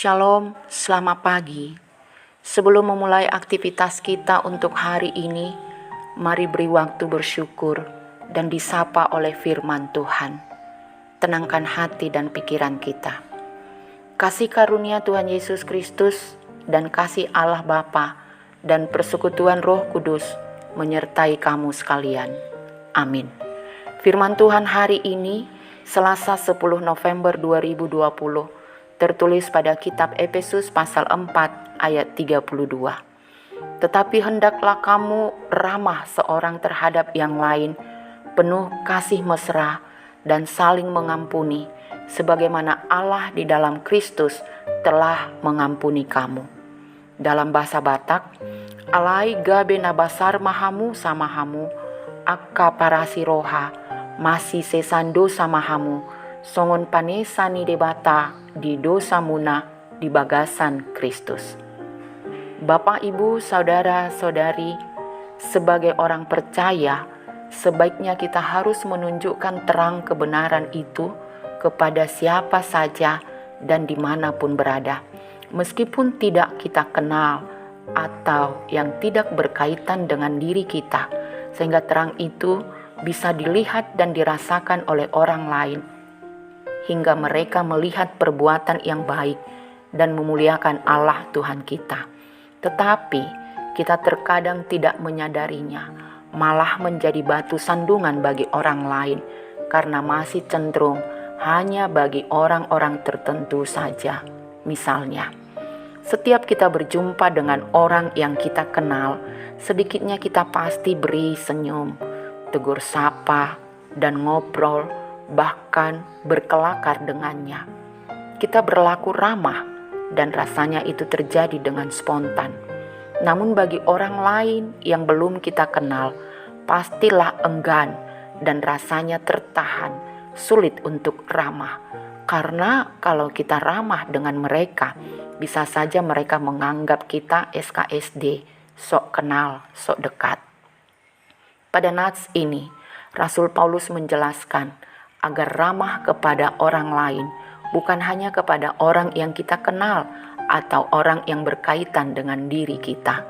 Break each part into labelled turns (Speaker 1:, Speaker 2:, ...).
Speaker 1: Shalom, selamat pagi. Sebelum memulai aktivitas kita untuk hari ini, mari beri waktu bersyukur dan disapa oleh firman Tuhan. Tenangkan hati dan pikiran kita. Kasih karunia Tuhan Yesus Kristus dan kasih Allah Bapa dan persekutuan Roh Kudus menyertai kamu sekalian. Amin. Firman Tuhan hari ini, Selasa 10 November 2020, tertulis pada kitab Efesus pasal 4 ayat 32. Tetapi hendaklah kamu ramah seorang terhadap yang lain, penuh kasih mesra dan saling mengampuni, sebagaimana Allah di dalam Kristus telah mengampuni kamu. Dalam bahasa Batak, alai gabe nabasar mahamu samahamu, akka parasi roha, masih sesando samahamu, songon panesani debata di dosa muna di bagasan Kristus. Bapak, Ibu, saudara-saudari, sebagai orang percaya, sebaiknya kita harus menunjukkan terang kebenaran itu kepada siapa saja dan dimanapun berada, meskipun tidak kita kenal atau yang tidak berkaitan dengan diri kita, sehingga terang itu bisa dilihat dan dirasakan oleh orang lain, hingga mereka melihat perbuatan yang baik dan memuliakan Allah Tuhan kita. Tetapi kita terkadang tidak menyadarinya, malah menjadi batu sandungan bagi orang lain, karena masih cenderung hanya bagi orang-orang tertentu saja. Misalnya, setiap kita berjumpa dengan orang yang kita kenal, sedikitnya kita pasti beri senyum, tegur sapa, dan ngobrol, bahkan berkelakar dengannya. Kita berlaku ramah dan rasanya itu terjadi dengan spontan. Namun bagi orang lain yang belum kita kenal, pastilah enggan dan rasanya tertahan, sulit untuk ramah. Karena kalau kita ramah dengan mereka, bisa saja mereka menganggap kita SKSD, sok kenal, sok dekat. Pada nats ini, Rasul Paulus menjelaskan agar ramah kepada orang lain, bukan hanya kepada orang yang kita kenal atau orang yang berkaitan dengan diri kita.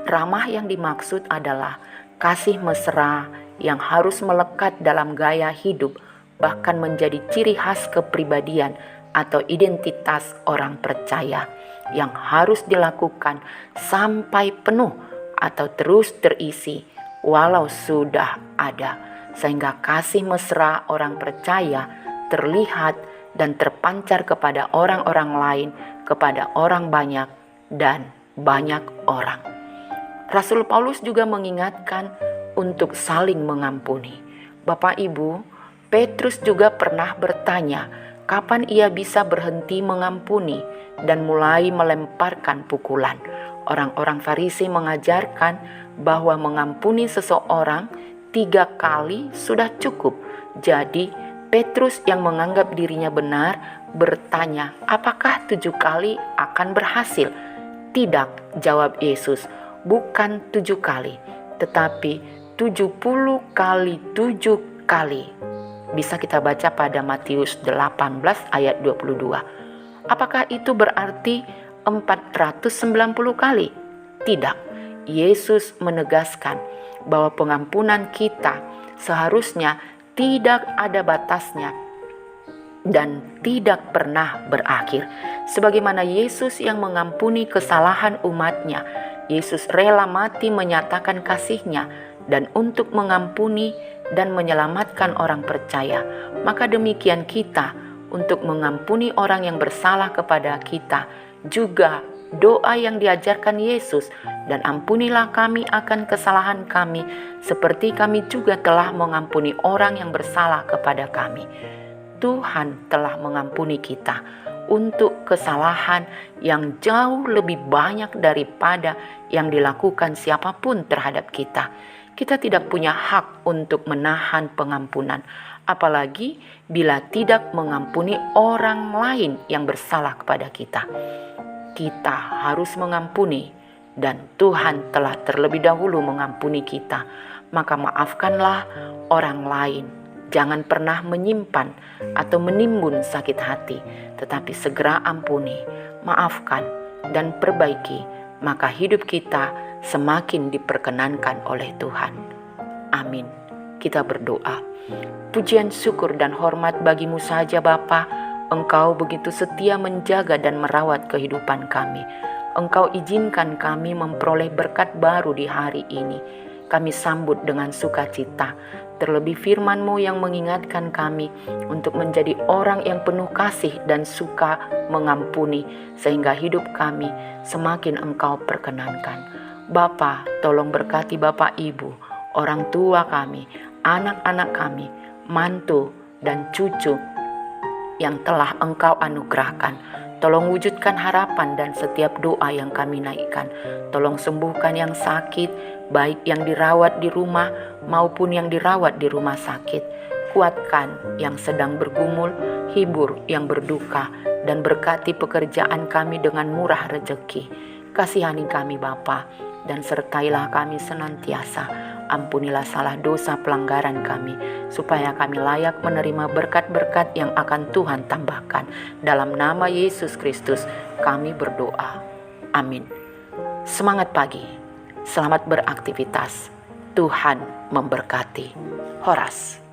Speaker 1: Ramah yang dimaksud adalah kasih mesra yang harus melekat dalam gaya hidup, bahkan menjadi ciri khas kepribadian atau identitas orang percaya yang harus dilakukan sampai penuh atau terus terisi walau sudah ada, sehingga kasih mesra orang percaya terlihat dan terpancar kepada orang-orang lain, kepada orang banyak dan banyak orang. Rasul Paulus juga mengingatkan untuk saling mengampuni. Bapak Ibu, Petrus juga pernah bertanya kapan ia bisa berhenti mengampuni dan mulai melemparkan pukulan. Orang-orang Farisi mengajarkan bahwa mengampuni seseorang 3 kali sudah cukup. Jadi Petrus yang menganggap dirinya benar bertanya, apakah 7 kali akan berhasil? Tidak, jawab Yesus, bukan 7 kali, tetapi 70 kali 7 kali. Bisa kita baca pada Matius 18 ayat 22. Apakah itu berarti 490 kali? Tidak. Yesus menegaskan bahwa pengampunan kita seharusnya tidak ada batasnya dan tidak pernah berakhir. Sebagaimana Yesus yang mengampuni kesalahan umatnya, Yesus rela mati menyatakan kasihnya dan untuk mengampuni dan menyelamatkan orang percaya. Maka demikian kita untuk mengampuni orang yang bersalah kepada kita juga doa yang diajarkan Yesus, dan ampunilah kami akan kesalahan kami seperti kami juga telah mengampuni orang yang bersalah kepada kami. Tuhan telah mengampuni kita untuk kesalahan yang jauh lebih banyak daripada yang dilakukan siapapun terhadap kita. Kita tidak punya hak untuk menahan pengampunan, apalagi bila tidak mengampuni orang lain yang bersalah kepada kita. Kita harus mengampuni, dan Tuhan telah terlebih dahulu mengampuni kita. Maka maafkanlah orang lain. Jangan pernah menyimpan atau menimbun sakit hati, tetapi segera ampuni, maafkan, dan perbaiki, maka hidup kita semakin diperkenankan oleh Tuhan. Amin. Kita berdoa. Pujian, syukur, dan hormat bagimu saja Bapa. Engkau begitu setia menjaga dan merawat kehidupan kami. Engkau izinkan kami memperoleh berkat baru di hari ini. Kami sambut dengan sukacita. Terlebih firman-Mu yang mengingatkan kami untuk menjadi orang yang penuh kasih dan suka mengampuni, sehingga hidup kami semakin Engkau perkenankan. Bapa, tolong berkati Bapak Ibu, orang tua kami, anak-anak kami, mantu dan cucu yang telah Engkau anugerahkan. Tolong wujudkan harapan dan setiap doa yang kami naikkan. Tolong sembuhkan yang sakit, baik yang dirawat di rumah maupun yang dirawat di rumah sakit. Kuatkan yang sedang bergumul, hibur yang berduka, dan berkati pekerjaan kami dengan murah rezeki. Kasihani kami Bapa, dan sertailah kami senantiasa. Ampunilah salah dosa pelanggaran kami, supaya kami layak menerima berkat-berkat yang akan Tuhan tambahkan. Dalam nama Yesus Kristus kami berdoa. Amin. Semangat pagi, selamat beraktivitas. Tuhan memberkati. Horas.